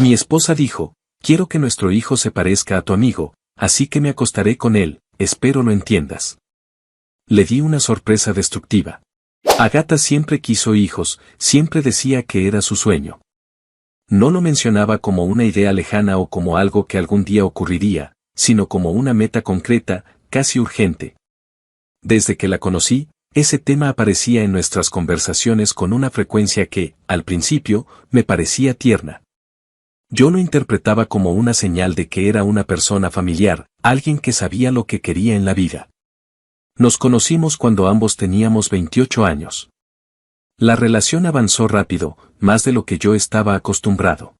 Mi esposa dijo, quiero que nuestro hijo se parezca a tu amigo, así que me acostaré con él, espero lo entiendas. Le di una sorpresa destructiva. Agatha siempre quiso hijos, siempre decía que era su sueño. No lo mencionaba como una idea lejana o como algo que algún día ocurriría, sino como una meta concreta, casi urgente. Desde que la conocí, ese tema aparecía en nuestras conversaciones con una frecuencia que, al principio, me parecía tierna. Yo lo interpretaba como una señal de que era una persona familiar, alguien que sabía lo que quería en la vida. Nos conocimos cuando ambos teníamos 28 años. La relación avanzó rápido, más de lo que yo estaba acostumbrado.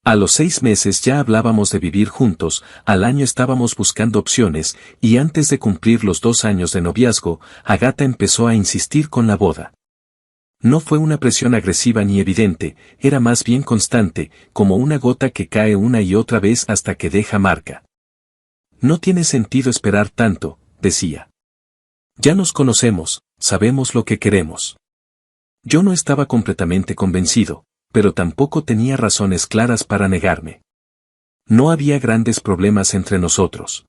A los 6 meses ya hablábamos de vivir juntos, al año estábamos buscando opciones, y antes de cumplir los 2 años de noviazgo, Agatha empezó a insistir con la boda. No fue una presión agresiva ni evidente, era más bien constante, como una gota que cae una y otra vez hasta que deja marca. No tiene sentido esperar tanto, decía. Ya nos conocemos, sabemos lo que queremos. Yo no estaba completamente convencido, pero tampoco tenía razones claras para negarme. No había grandes problemas entre nosotros.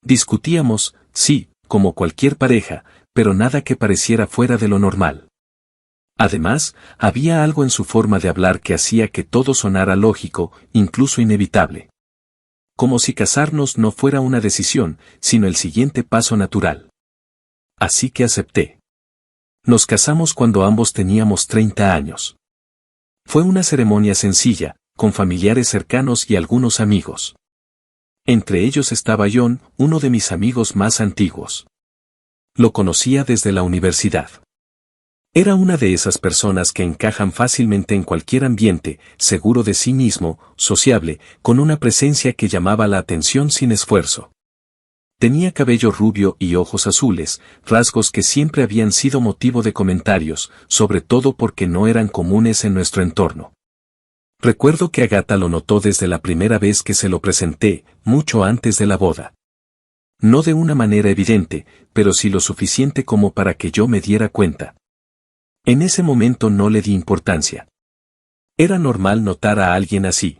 Discutíamos, sí, como cualquier pareja, pero nada que pareciera fuera de lo normal. Además, había algo en su forma de hablar que hacía que todo sonara lógico, incluso inevitable. Como si casarnos no fuera una decisión, sino el siguiente paso natural. Así que acepté. Nos casamos cuando ambos teníamos 30 años. Fue una ceremonia sencilla, con familiares cercanos y algunos amigos. Entre ellos estaba John, uno de mis amigos más antiguos. Lo conocía desde la universidad. Era una de esas personas que encajan fácilmente en cualquier ambiente, seguro de sí mismo, sociable, con una presencia que llamaba la atención sin esfuerzo. Tenía cabello rubio y ojos azules, rasgos que siempre habían sido motivo de comentarios, sobre todo porque no eran comunes en nuestro entorno. Recuerdo que Agatha lo notó desde la primera vez que se lo presenté, mucho antes de la boda. No de una manera evidente, pero sí lo suficiente como para que yo me diera cuenta. En ese momento no le di importancia. Era normal notar a alguien así.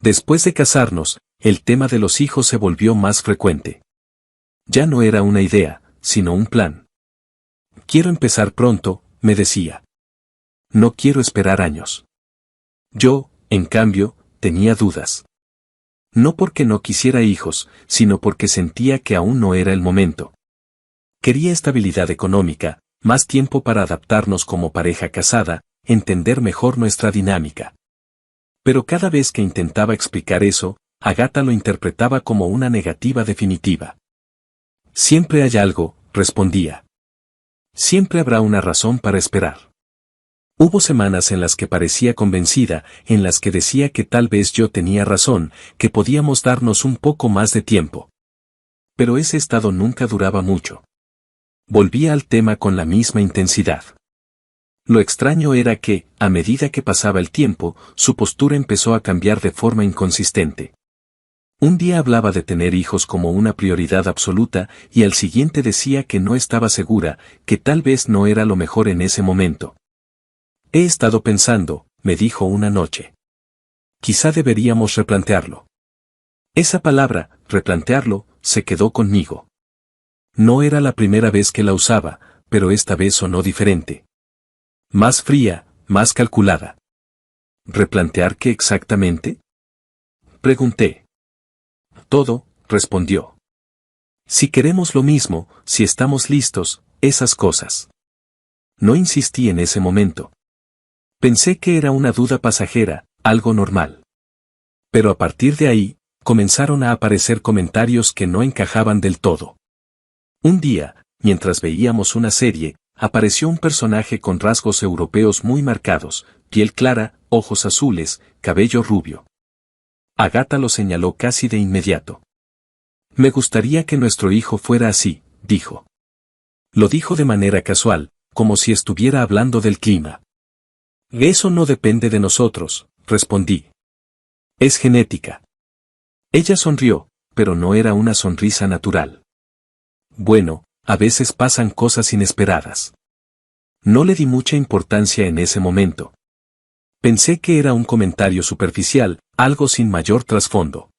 Después de casarnos, el tema de los hijos se volvió más frecuente. Ya no era una idea, sino un plan. Quiero empezar pronto, me decía. No quiero esperar años. Yo, en cambio, tenía dudas. No porque no quisiera hijos, sino porque sentía que aún no era el momento. Quería estabilidad económica, más tiempo para adaptarnos como pareja casada, entender mejor nuestra dinámica. Pero cada vez que intentaba explicar eso, Agatha lo interpretaba como una negativa definitiva. Siempre hay algo, respondía. Siempre habrá una razón para esperar. Hubo semanas en las que parecía convencida, en las que decía que tal vez yo tenía razón, que podíamos darnos un poco más de tiempo. Pero ese estado nunca duraba mucho. Volvía al tema con la misma intensidad. Lo extraño era que, a medida que pasaba el tiempo, su postura empezó a cambiar de forma inconsistente. Un día hablaba de tener hijos como una prioridad absoluta y al siguiente decía que no estaba segura, que tal vez no era lo mejor en ese momento. He estado pensando, me dijo una noche. Quizá deberíamos replantearlo. Esa palabra, replantearlo, se quedó conmigo. No era la primera vez que la usaba, pero esta vez sonó diferente. Más fría, más calculada. ¿Replantear qué exactamente? Pregunté. Todo, respondió. Si queremos lo mismo, si estamos listos, esas cosas. No insistí en ese momento. Pensé que era una duda pasajera, algo normal. Pero a partir de ahí, comenzaron a aparecer comentarios que no encajaban del todo. Un día, mientras veíamos una serie, apareció un personaje con rasgos europeos muy marcados, piel clara, ojos azules, cabello rubio. Agatha lo señaló casi de inmediato. Me gustaría que nuestro hijo fuera así, dijo. Lo dijo de manera casual, como si estuviera hablando del clima. Eso no depende de nosotros, respondí. Es genética. Ella sonrió, pero no era una sonrisa natural. Bueno, a veces pasan cosas inesperadas. No le di mucha importancia en ese momento. Pensé que era un comentario superficial, algo sin mayor trasfondo.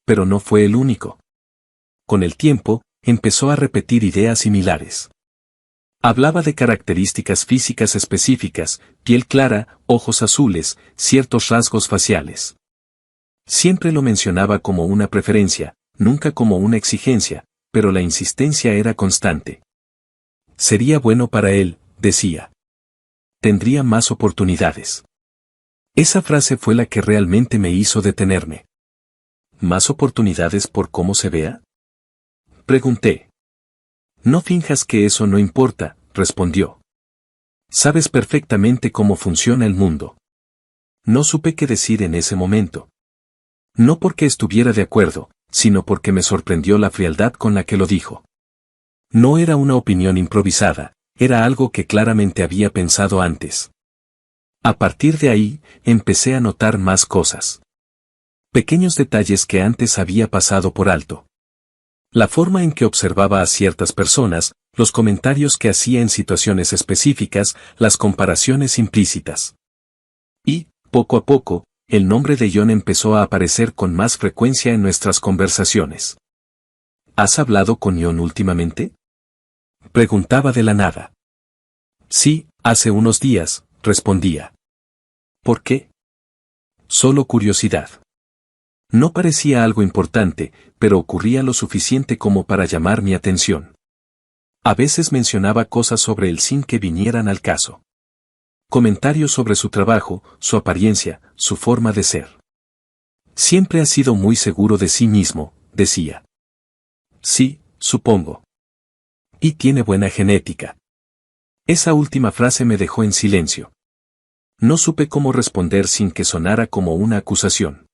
Pero no fue el único. Con el tiempo, empezó a repetir ideas similares. Hablaba de características físicas específicas, piel clara, ojos azules, ciertos rasgos faciales. Siempre lo mencionaba como una preferencia, nunca como una exigencia, pero la insistencia era constante. Sería bueno para él, decía. Tendría más oportunidades. Esa frase fue la que realmente me hizo detenerme. ¿Más oportunidades por cómo se vea? Pregunté. No finjas que eso no importa, respondió. Sabes perfectamente cómo funciona el mundo. No supe qué decir en ese momento. No porque estuviera de acuerdo, sino porque me sorprendió la frialdad con la que lo dijo. No era una opinión improvisada, era algo que claramente había pensado antes. A partir de ahí, empecé a notar más cosas. Pequeños detalles que antes había pasado por alto. La forma en que observaba a ciertas personas, los comentarios que hacía en situaciones específicas, las comparaciones implícitas. Y, poco a poco, el nombre de John empezó a aparecer con más frecuencia en nuestras conversaciones. ¿Has hablado con John últimamente? Preguntaba de la nada. Sí, hace unos días, respondía. ¿Por qué? Solo curiosidad. No parecía algo importante, pero ocurría lo suficiente como para llamar mi atención. A veces mencionaba cosas sobre él sin que vinieran al caso. Comentarios sobre su trabajo, su apariencia, su forma de ser. Siempre ha sido muy seguro de sí mismo, decía. Sí, supongo. Y tiene buena genética. Esa última frase me dejó en silencio. No supe cómo responder sin que sonara como una acusación.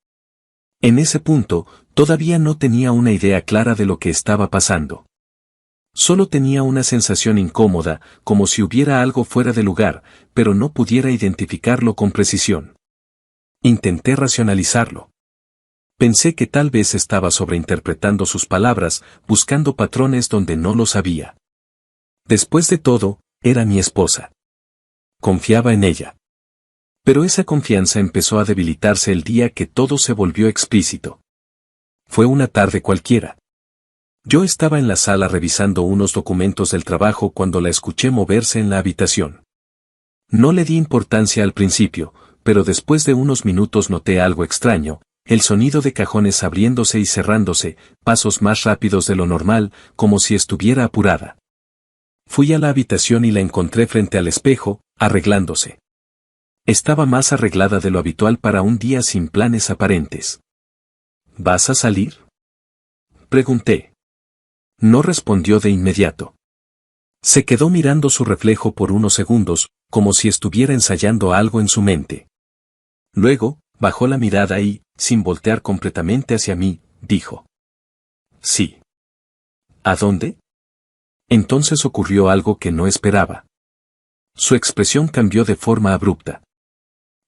En ese punto, todavía no tenía una idea clara de lo que estaba pasando. Solo tenía una sensación incómoda, como si hubiera algo fuera de lugar, pero no pudiera identificarlo con precisión. Intenté racionalizarlo. Pensé que tal vez estaba sobreinterpretando sus palabras, buscando patrones donde no los había. Después de todo, era mi esposa. Confiaba en ella. Pero esa confianza empezó a debilitarse el día que todo se volvió explícito. Fue una tarde cualquiera. Yo estaba en la sala revisando unos documentos del trabajo cuando la escuché moverse en la habitación. No le di importancia al principio, pero después de unos minutos noté algo extraño, el sonido de cajones abriéndose y cerrándose, pasos más rápidos de lo normal, como si estuviera apurada. Fui a la habitación y la encontré frente al espejo, arreglándose. Estaba más arreglada de lo habitual para un día sin planes aparentes. ¿Vas a salir? Pregunté. No respondió de inmediato. Se quedó mirando su reflejo por unos segundos, como si estuviera ensayando algo en su mente. Luego, bajó la mirada y, sin voltear completamente hacia mí, dijo. Sí. ¿A dónde? Entonces ocurrió algo que no esperaba. Su expresión cambió de forma abrupta.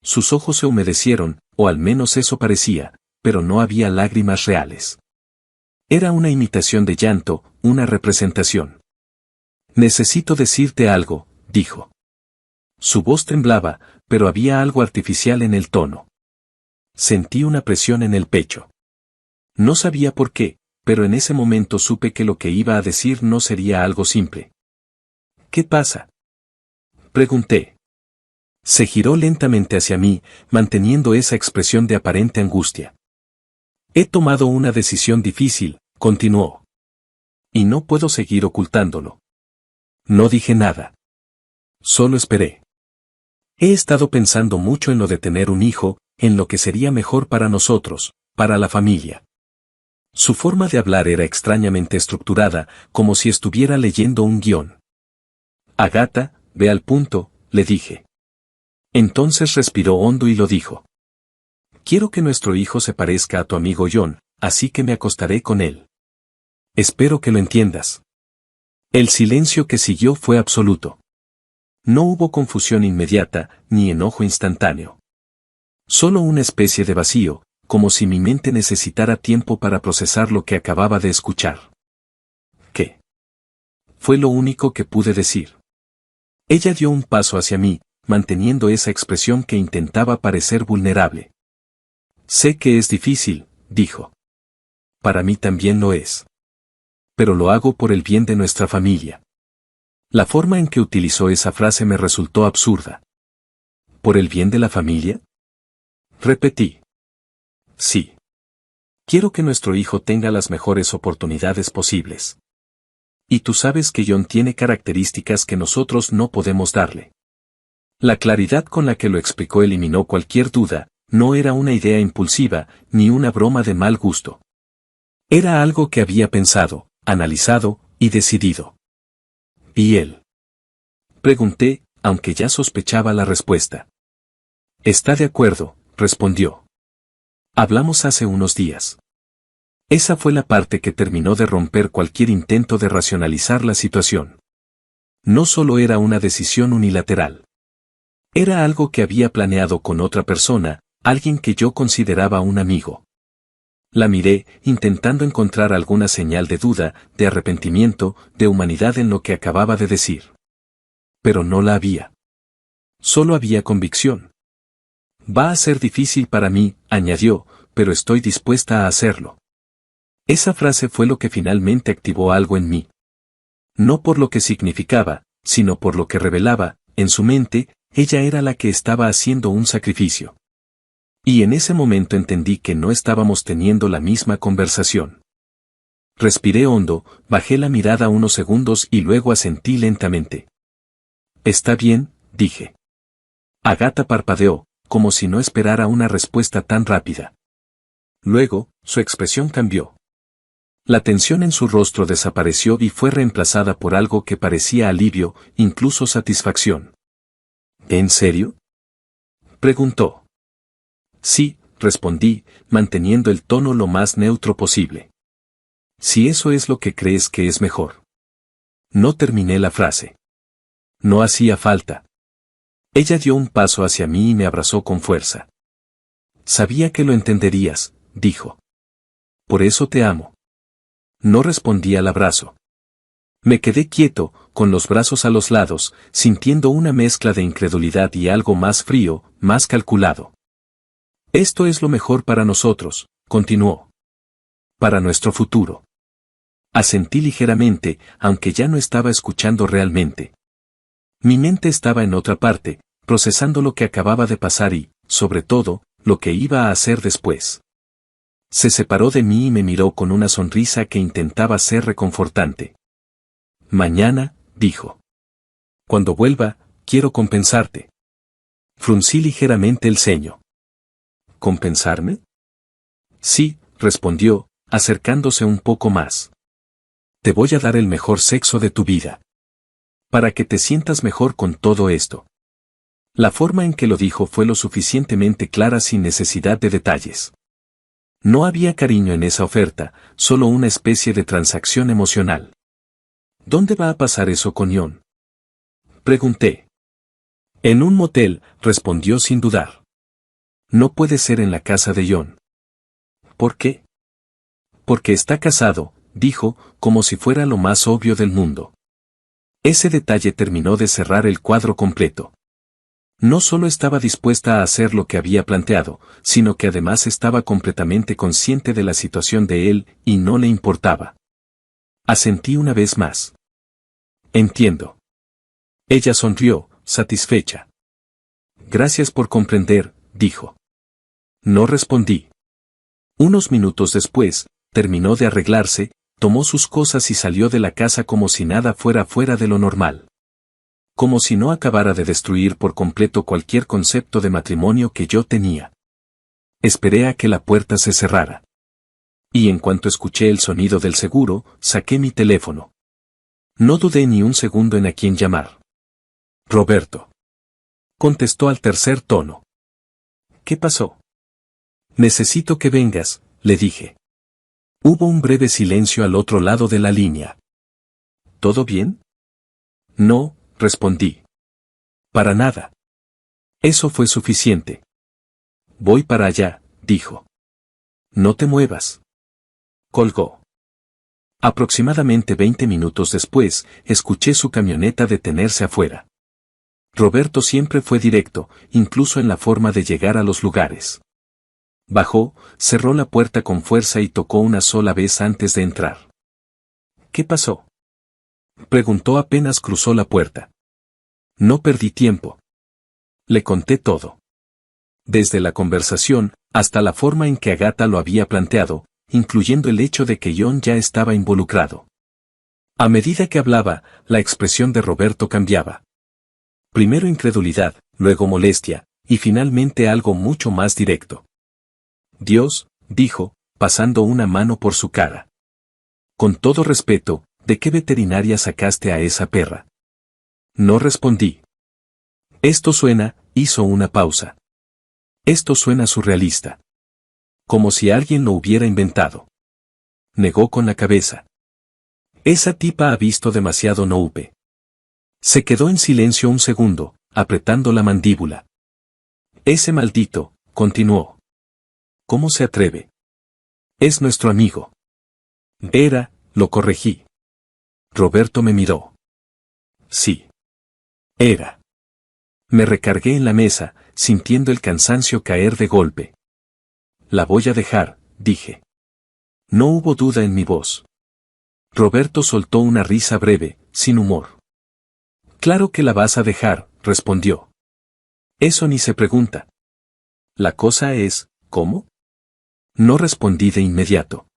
Sus ojos se humedecieron, o al menos eso parecía, pero no había lágrimas reales. Era una imitación de llanto, una representación. Necesito decirte algo, dijo. Su voz temblaba, pero había algo artificial en el tono. Sentí una presión en el pecho. No sabía por qué, pero en ese momento supe que lo que iba a decir no sería algo simple. ¿Qué pasa? Pregunté. Se giró lentamente hacia mí, manteniendo esa expresión de aparente angustia. He tomado una decisión difícil, continuó. Y no puedo seguir ocultándolo. No dije nada. Solo esperé. He estado pensando mucho en lo de tener un hijo, en lo que sería mejor para nosotros, para la familia. Su forma de hablar era extrañamente estructurada, como si estuviera leyendo un guión. Agatha, ve al punto, le dije. Entonces respiró hondo y lo dijo. Quiero que nuestro hijo se parezca a tu amigo John, así que me acostaré con él. Espero que lo entiendas. El silencio que siguió fue absoluto. No hubo confusión inmediata, ni enojo instantáneo. Solo una especie de vacío, como si mi mente necesitara tiempo para procesar lo que acababa de escuchar. ¿Qué? Fue lo único que pude decir. Ella dio un paso hacia mí, manteniendo esa expresión que intentaba parecer vulnerable. Sé que es difícil, dijo. Para mí también lo es. Pero lo hago por el bien de nuestra familia. La forma en que utilizó esa frase me resultó absurda. ¿Por el bien de la familia? Repetí. Sí. Quiero que nuestro hijo tenga las mejores oportunidades posibles. Y tú sabes que John tiene características que nosotros no podemos darle. La claridad con la que lo explicó eliminó cualquier duda, no era una idea impulsiva, ni una broma de mal gusto. Era algo que había pensado, analizado y decidido. ¿Y él? Pregunté, aunque ya sospechaba la respuesta. Está de acuerdo, respondió. Hablamos hace unos días. Esa fue la parte que terminó de romper cualquier intento de racionalizar la situación. No solo era una decisión unilateral. Era algo que había planeado con otra persona, alguien que yo consideraba un amigo. La miré, intentando encontrar alguna señal de duda, de arrepentimiento, de humanidad en lo que acababa de decir. Pero no la había. Solo había convicción. Va a ser difícil para mí, añadió, pero estoy dispuesta a hacerlo. Esa frase fue lo que finalmente activó algo en mí. No por lo que significaba, sino por lo que revelaba, en su mente, ella era la que estaba haciendo un sacrificio. Y en ese momento entendí que no estábamos teniendo la misma conversación. Respiré hondo, bajé la mirada unos segundos y luego asentí lentamente. Está bien, dije. Agatha parpadeó, como si no esperara una respuesta tan rápida. Luego, su expresión cambió. La tensión en su rostro desapareció y fue reemplazada por algo que parecía alivio, incluso satisfacción. ¿En serio? Preguntó. Sí, respondí, manteniendo el tono lo más neutro posible. Si eso es lo que crees que es mejor. No terminé la frase. No hacía falta. Ella dio un paso hacia mí y me abrazó con fuerza. Sabía que lo entenderías, dijo. Por eso te amo. No respondí al abrazo. Me quedé quieto, con los brazos a los lados, sintiendo una mezcla de incredulidad y algo más frío, más calculado. Esto es lo mejor para nosotros, continuó. Para nuestro futuro. Asentí ligeramente, aunque ya no estaba escuchando realmente. Mi mente estaba en otra parte, procesando lo que acababa de pasar y, sobre todo, lo que iba a hacer después. Se separó de mí y me miró con una sonrisa que intentaba ser reconfortante. Mañana, dijo. Cuando vuelva, quiero compensarte. Fruncí ligeramente el ceño. ¿Compensarme? Sí, respondió, acercándose un poco más. Te voy a dar el mejor sexo de tu vida. Para que te sientas mejor con todo esto. La forma en que lo dijo fue lo suficientemente clara sin necesidad de detalles. No había cariño en esa oferta, solo una especie de transacción emocional. ¿Dónde va a pasar eso con John? Pregunté. En un motel, respondió sin dudar. No puede ser en la casa de John. ¿Por qué? Porque está casado, dijo, como si fuera lo más obvio del mundo. Ese detalle terminó de cerrar el cuadro completo. No solo estaba dispuesta a hacer lo que había planteado, sino que además estaba completamente consciente de la situación de él, y no le importaba. Asentí una vez más. Entiendo. Ella sonrió, satisfecha. Gracias por comprender, dijo. No respondí. Unos minutos después, terminó de arreglarse, tomó sus cosas y salió de la casa como si nada fuera fuera de lo normal. Como si no acabara de destruir por completo cualquier concepto de matrimonio que yo tenía. Esperé a que la puerta se cerrara. Y en cuanto escuché el sonido del seguro, saqué mi teléfono. No dudé ni un segundo en a quién llamar. Roberto. Contestó al tercer tono. ¿Qué pasó? Necesito que vengas, le dije. Hubo un breve silencio al otro lado de la línea. ¿Todo bien? No, respondí. Para nada. Eso fue suficiente. Voy para allá, dijo. No te muevas. Colgó. Aproximadamente 20 minutos después, escuché su camioneta detenerse afuera. Roberto siempre fue directo, incluso en la forma de llegar a los lugares. Bajó, cerró la puerta con fuerza y tocó una sola vez antes de entrar. ¿Qué pasó?, preguntó apenas cruzó la puerta. No perdí tiempo. Le conté todo. Desde la conversación, hasta la forma en que Agatha lo había planteado, incluyendo el hecho de que John ya estaba involucrado. A medida que hablaba, la expresión de Roberto cambiaba. Primero incredulidad, luego molestia, y finalmente algo mucho más directo. Dios, dijo, pasando una mano por su cara. Con todo respeto, ¿de qué veterinaria sacaste a esa perra? No respondí. Esto suena, hizo una pausa. Esto suena surrealista. Como si alguien lo hubiera inventado. Negó con la cabeza. Esa tipa ha visto demasiado Nope. Se quedó en silencio un segundo, apretando la mandíbula. Ese maldito, continuó. ¿Cómo se atreve? Es nuestro amigo. Era, lo corregí. Roberto me miró. Sí. Era. Me recargué en la mesa, sintiendo el cansancio caer de golpe. La voy a dejar, dije. No hubo duda en mi voz. Roberto soltó una risa breve, sin humor. Claro que la vas a dejar, respondió. Eso ni se pregunta. La cosa es, ¿cómo? No respondí de inmediato.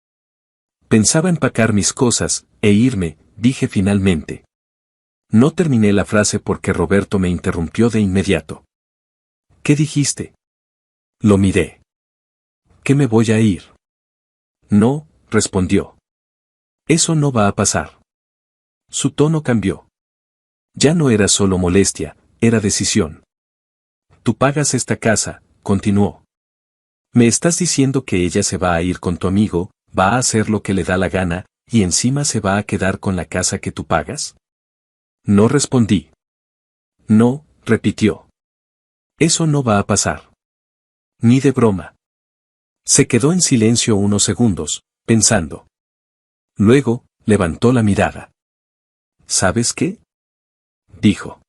Pensaba empacar mis cosas, e irme, dije finalmente. No terminé la frase porque Roberto me interrumpió de inmediato. ¿Qué dijiste? Lo miré. ¿Qué me voy a ir? No, respondió. Eso no va a pasar. Su tono cambió. Ya no era solo molestia, era decisión. Tú pagas esta casa, continuó. Me estás diciendo que ella se va a ir con tu amigo, va a hacer lo que le da la gana, y encima se va a quedar con la casa que tú pagas. No respondí. No, repitió. Eso no va a pasar. Ni de broma. Se quedó en silencio unos segundos, pensando. Luego, levantó la mirada. ¿Sabes qué?, dijo.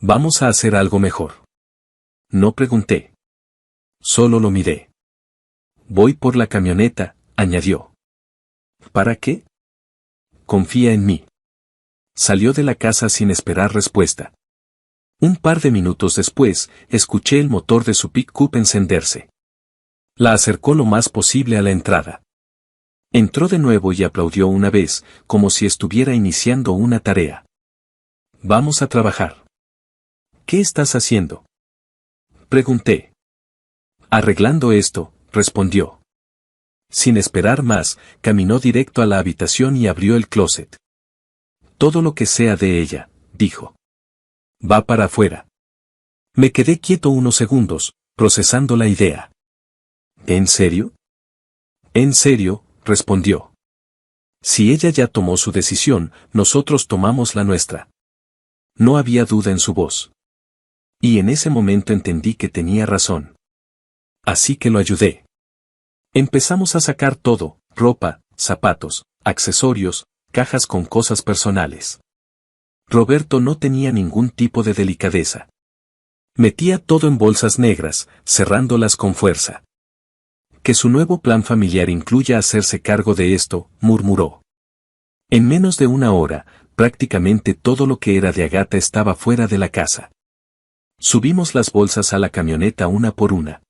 Vamos a hacer algo mejor. No pregunté. Solo lo miré. Voy por la camioneta, añadió. ¿Para qué? Confía en mí. Salió de la casa sin esperar respuesta. Un par de minutos después, escuché el motor de su pick-up encenderse. La acercó lo más posible a la entrada. Entró de nuevo y aplaudió una vez, como si estuviera iniciando una tarea. Vamos a trabajar. ¿Qué estás haciendo?, pregunté. Arreglando esto, respondió. Sin esperar más, caminó directo a la habitación y abrió el closet. Todo lo que sea de ella, dijo. Va para afuera. Me quedé quieto unos segundos, procesando la idea. ¿En serio? En serio, respondió. Si ella ya tomó su decisión, nosotros tomamos la nuestra. No había duda en su voz. Y en ese momento entendí que tenía razón. Así que lo ayudé. Empezamos a sacar todo, ropa, zapatos, accesorios, cajas con cosas personales. Roberto no tenía ningún tipo de delicadeza. Metía todo en bolsas negras, cerrándolas con fuerza. Que su nuevo plan familiar incluya hacerse cargo de esto, murmuró. En menos de una hora, prácticamente todo lo que era de Agatha estaba fuera de la casa. Subimos las bolsas a la camioneta una por una.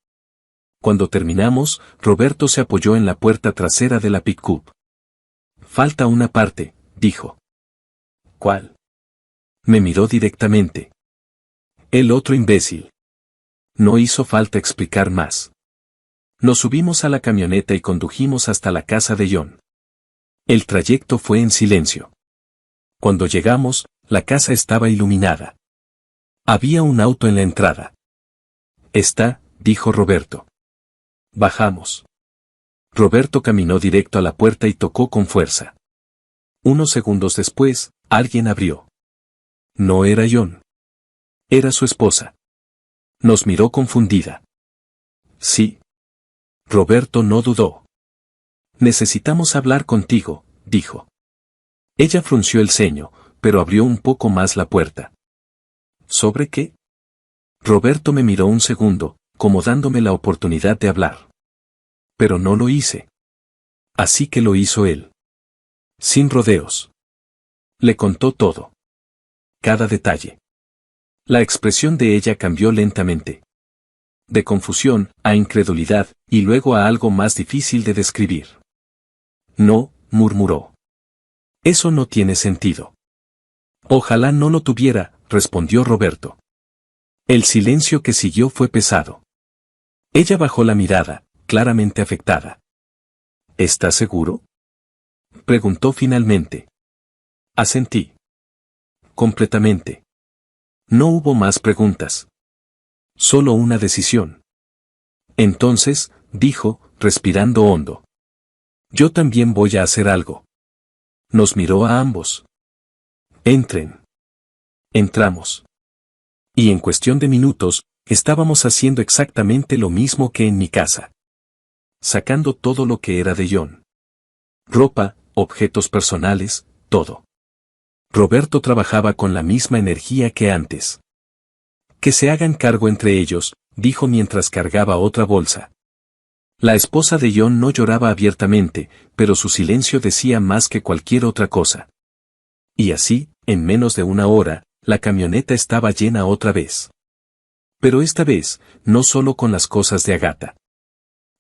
Cuando terminamos, Roberto se apoyó en la puerta trasera de la pick-up. Falta una parte, dijo. ¿Cuál? Me miró directamente. El otro imbécil. No hizo falta explicar más. Nos subimos a la camioneta y condujimos hasta la casa de John. El trayecto fue en silencio. Cuando llegamos, la casa estaba iluminada. Había un auto en la entrada. Está, dijo Roberto. Bajamos. Roberto caminó directo a la puerta y tocó con fuerza. Unos segundos después, alguien abrió. No era John. Era su esposa. Nos miró confundida. Sí. Roberto no dudó. Necesitamos hablar contigo, dijo. Ella frunció el ceño, pero abrió un poco más la puerta. ¿Sobre qué? Roberto me miró un segundo, como dándome la oportunidad de hablar. Pero no lo hice. Así que lo hizo él. Sin rodeos. Le contó todo. Cada detalle. La expresión de ella cambió lentamente. De confusión, a incredulidad, y luego a algo más difícil de describir. No, murmuró. Eso no tiene sentido. Ojalá no lo tuviera, respondió Roberto. El silencio que siguió fue pesado. Ella bajó la mirada, claramente afectada. ¿Estás seguro? Preguntó finalmente. Asentí. Completamente. No hubo más preguntas. Solo una decisión. Entonces, dijo, respirando hondo. Yo también voy a hacer algo. Nos miró a ambos. Entren. Entramos. Y en cuestión de minutos, estábamos haciendo exactamente lo mismo que en mi casa. Sacando todo lo que era de John. Ropa, objetos personales, todo. Roberto trabajaba con la misma energía que antes. Que se hagan cargo entre ellos, dijo mientras cargaba otra bolsa. La esposa de John no lloraba abiertamente, pero su silencio decía más que cualquier otra cosa. Y así, en menos de una hora, la camioneta estaba llena otra vez. Pero esta vez, no solo con las cosas de Agatha,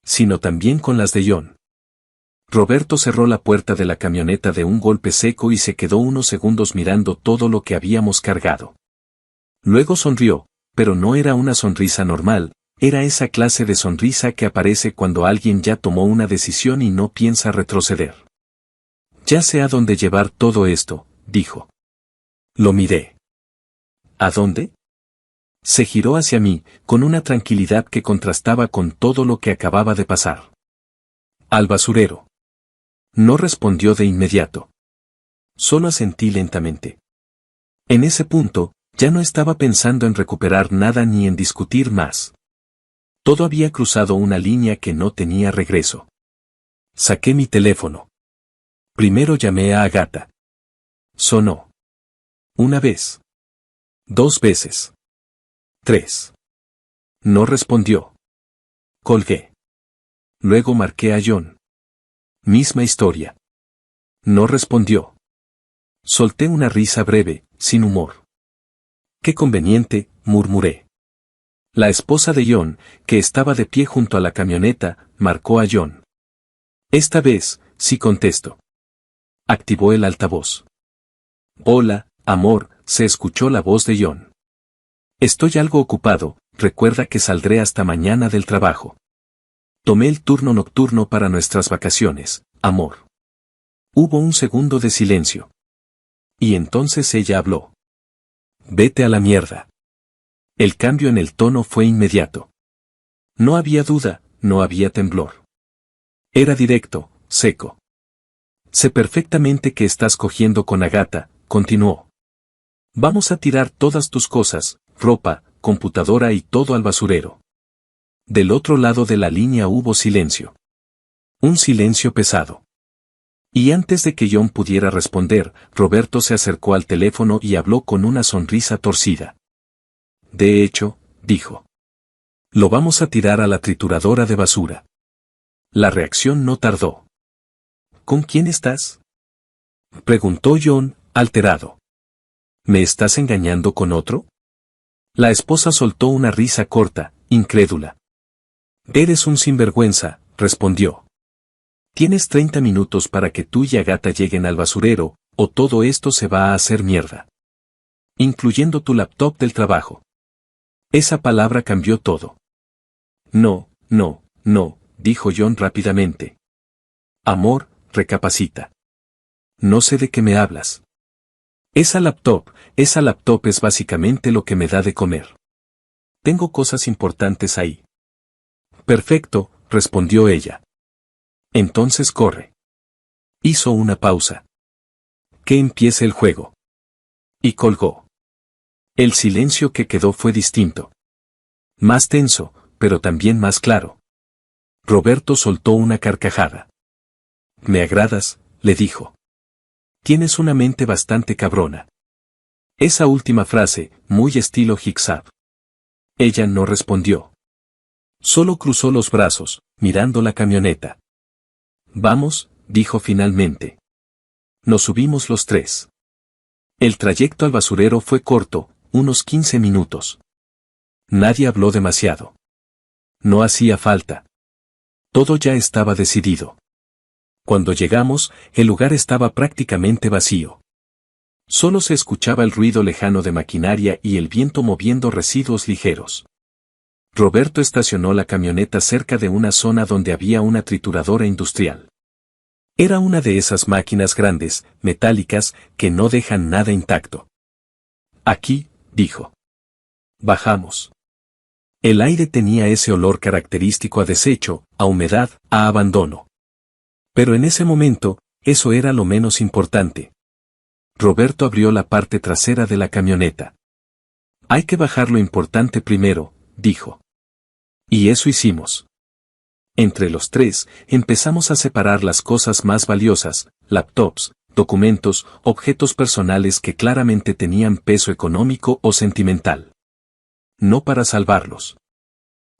sino también con las de John. Roberto cerró la puerta de la camioneta de un golpe seco y se quedó unos segundos mirando todo lo que habíamos cargado. Luego sonrió, pero no era una sonrisa normal, era esa clase de sonrisa que aparece cuando alguien ya tomó una decisión y no piensa retroceder. Ya sé a dónde llevar todo esto, dijo. Lo miré. ¿A dónde? Se giró hacia mí, con una tranquilidad que contrastaba con todo lo que acababa de pasar. Al basurero. No respondió de inmediato. Solo asentí lentamente. En ese punto, ya no estaba pensando en recuperar nada ni en discutir más. Todo había cruzado una línea que no tenía regreso. Saqué mi teléfono. Primero llamé a Agatha. Sonó. Una vez. 2 veces. 3. No respondió. Colgué. Luego marqué a John. Misma historia. No respondió. Solté una risa breve, sin humor. Qué conveniente, murmuré. La esposa de John, que estaba de pie junto a la camioneta, marcó a John. Esta vez, sí contesto. Activó el altavoz. Hola, amor, se escuchó la voz de John. Estoy algo ocupado, recuerda que saldré hasta mañana del trabajo. Tomé el turno nocturno para nuestras vacaciones, amor. Hubo un segundo de silencio. Y entonces ella habló. Vete a la mierda. El cambio en el tono fue inmediato. No había duda, no había temblor. Era directo, seco. Sé perfectamente que estás cogiendo con Agatha, continuó. Vamos a tirar todas tus cosas, ropa, computadora y todo al basurero. Del otro lado de la línea hubo silencio. Un silencio pesado. Y antes de que John pudiera responder, Roberto se acercó al teléfono y habló con una sonrisa torcida. De hecho, dijo. Lo vamos a tirar a la trituradora de basura. La reacción no tardó. ¿Con quién estás? Preguntó John, alterado. ¿Me estás engañando con otro? La esposa soltó una risa corta, incrédula. Eres un sinvergüenza, respondió. Tienes 30 minutos para que tú y Agatha lleguen al basurero, o todo esto se va a hacer mierda. Incluyendo tu laptop del trabajo. Esa palabra cambió todo. No, no, no, dijo John rápidamente. Amor, recapacita. No sé de qué me hablas. Esa laptop es básicamente lo que me da de comer. Tengo cosas importantes ahí. Perfecto, respondió ella. Entonces corre. Hizo una pausa. Que empiece el juego. Y colgó. El silencio que quedó fue distinto. Más tenso, pero también más claro. Roberto soltó una carcajada. Me agradas, le dijo. Tienes una mente bastante cabrona. Esa última frase, muy estilo Hicksab. Ella no respondió. Solo cruzó los brazos, mirando la camioneta. Vamos, dijo finalmente. Nos subimos los tres. El trayecto al basurero fue corto, unos 15 minutos. Nadie habló demasiado. No hacía falta. Todo ya estaba decidido. Cuando llegamos, el lugar estaba prácticamente vacío. Solo se escuchaba el ruido lejano de maquinaria y el viento moviendo residuos ligeros. Roberto estacionó la camioneta cerca de una zona donde había una trituradora industrial. Era una de esas máquinas grandes, metálicas, que no dejan nada intacto. Aquí, dijo. Bajamos. El aire tenía ese olor característico a desecho, a humedad, a abandono. Pero en ese momento, eso era lo menos importante. Roberto abrió la parte trasera de la camioneta. Hay que bajar lo importante primero, dijo. Y eso hicimos. Entre los tres, empezamos a separar las cosas más valiosas, laptops, documentos, objetos personales que claramente tenían peso económico o sentimental. No para salvarlos,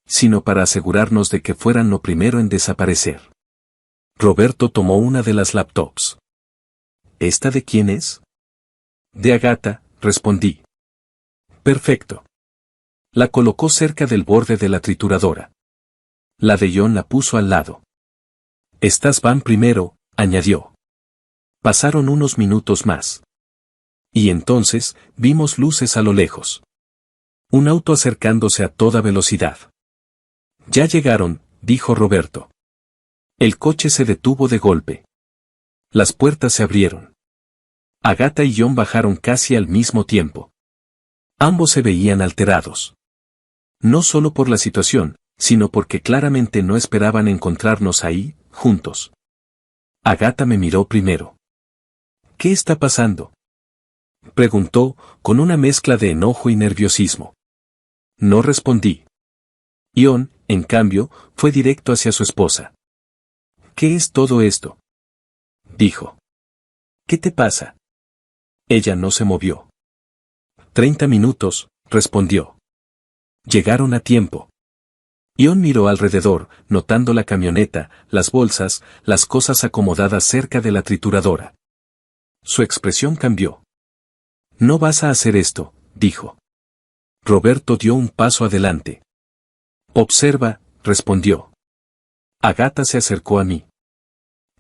sino para asegurarnos de que fueran lo primero en desaparecer. Roberto tomó una de las laptops. ¿Esta de quién es? De Agatha, respondí. Perfecto. La colocó cerca del borde de la trituradora. La de John la puso al lado. Estas van primero, añadió. Pasaron unos minutos más. Y entonces, vimos luces a lo lejos. Un auto acercándose a toda velocidad. Ya llegaron, dijo Roberto. El coche se detuvo de golpe. Las puertas se abrieron. Agatha y John bajaron casi al mismo tiempo. Ambos se veían alterados. No solo por la situación, sino porque claramente no esperaban encontrarnos ahí, juntos. Agatha me miró primero. ¿Qué está pasando?, preguntó, con una mezcla de enojo y nerviosismo. No respondí. John, en cambio, fue directo hacia su esposa. ¿Qué es todo esto?, dijo. ¿Qué te pasa? Ella no se movió. 30 minutos, respondió. Llegaron a tiempo. John miró alrededor, notando la camioneta, las bolsas, las cosas acomodadas cerca de la trituradora. Su expresión cambió. No vas a hacer esto, dijo. Roberto dio un paso adelante. Observa, respondió. Agatha se acercó a mí.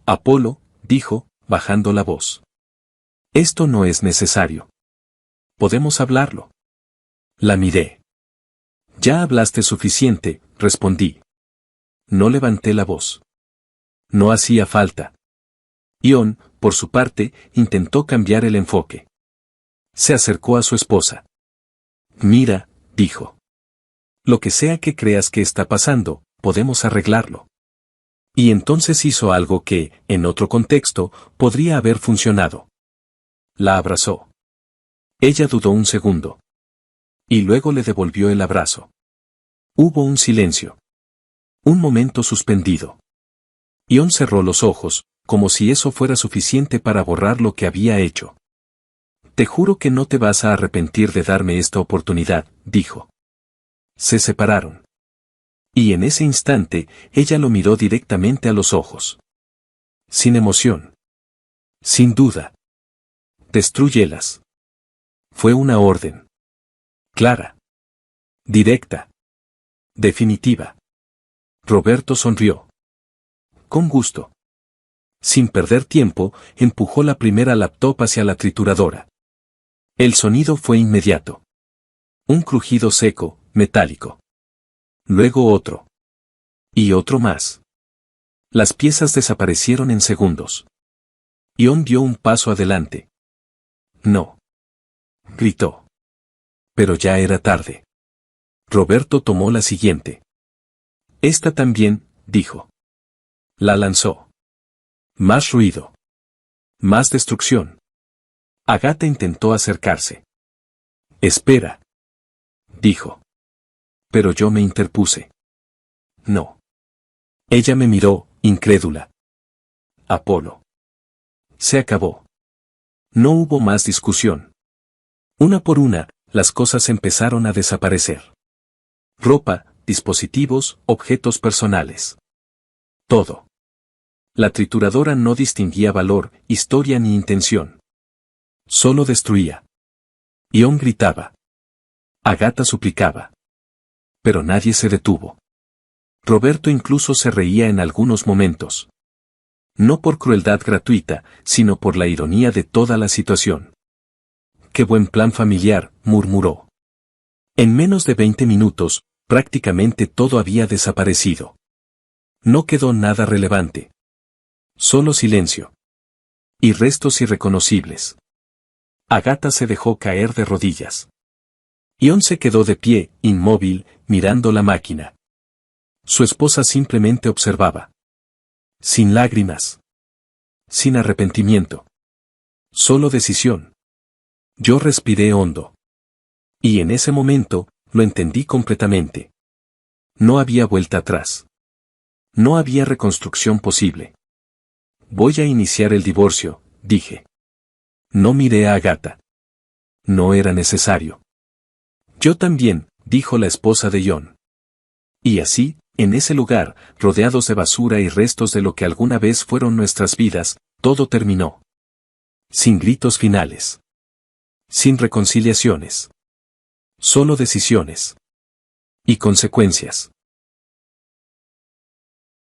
Apolo, dijo, bajando la voz. Esto no es necesario. Podemos hablarlo. La miré. Ya hablaste suficiente, respondí. No levanté la voz. No hacía falta. John, por su parte, intentó cambiar el enfoque. Se acercó a su esposa. Mira, dijo. Lo que sea que creas que está pasando, podemos arreglarlo. Y entonces hizo algo que, en otro contexto, podría haber funcionado. La abrazó. Ella dudó un segundo. Y luego le devolvió el abrazo. Hubo un silencio. Un momento suspendido. John cerró los ojos, como si eso fuera suficiente para borrar lo que había hecho. Te juro que no te vas a arrepentir de darme esta oportunidad, dijo. Se separaron. Y en ese instante, ella lo miró directamente a los ojos. Sin emoción. Sin duda. Destrúyelas. Fue una orden. Clara. Directa. Definitiva. Roberto sonrió. Con gusto. Sin perder tiempo, empujó la primera laptop hacia la trituradora. El sonido fue inmediato. Un crujido seco, metálico. Luego otro. Y otro más. Las piezas desaparecieron en segundos. John dio un paso adelante. No. Gritó. Pero ya era tarde. Roberto tomó la siguiente. Esta también, dijo. La lanzó. Más ruido. Más destrucción. Agatha intentó acercarse. Espera. Dijo. Pero yo me interpuse. No. Ella me miró, incrédula. Apolo. Se acabó. No hubo más discusión. Una por una, las cosas empezaron a desaparecer. Ropa, dispositivos, objetos personales. Todo. La trituradora no distinguía valor, historia ni intención. Solo destruía. Ion gritaba. Agatha suplicaba. Pero nadie se detuvo. Roberto incluso se reía en algunos momentos. No por crueldad gratuita, sino por la ironía de toda la situación. ¡Qué buen plan familiar!, murmuró. En menos de 20 minutos, prácticamente todo había desaparecido. No quedó nada relevante. Solo silencio. Y restos irreconocibles. Agatha se dejó caer de rodillas. Ion se quedó de pie, inmóvil, mirando la máquina. Su esposa simplemente observaba. Sin lágrimas. Sin arrepentimiento. Solo decisión. Yo respiré hondo. Y en ese momento, lo entendí completamente. No había vuelta atrás. No había reconstrucción posible. Voy a iniciar el divorcio, dije. No miré a Agatha. No era necesario. Yo también, dijo la esposa de Ion. Y así, en ese lugar, rodeados de basura y restos de lo que alguna vez fueron nuestras vidas, todo terminó. Sin gritos finales. Sin reconciliaciones. Solo decisiones. Y consecuencias.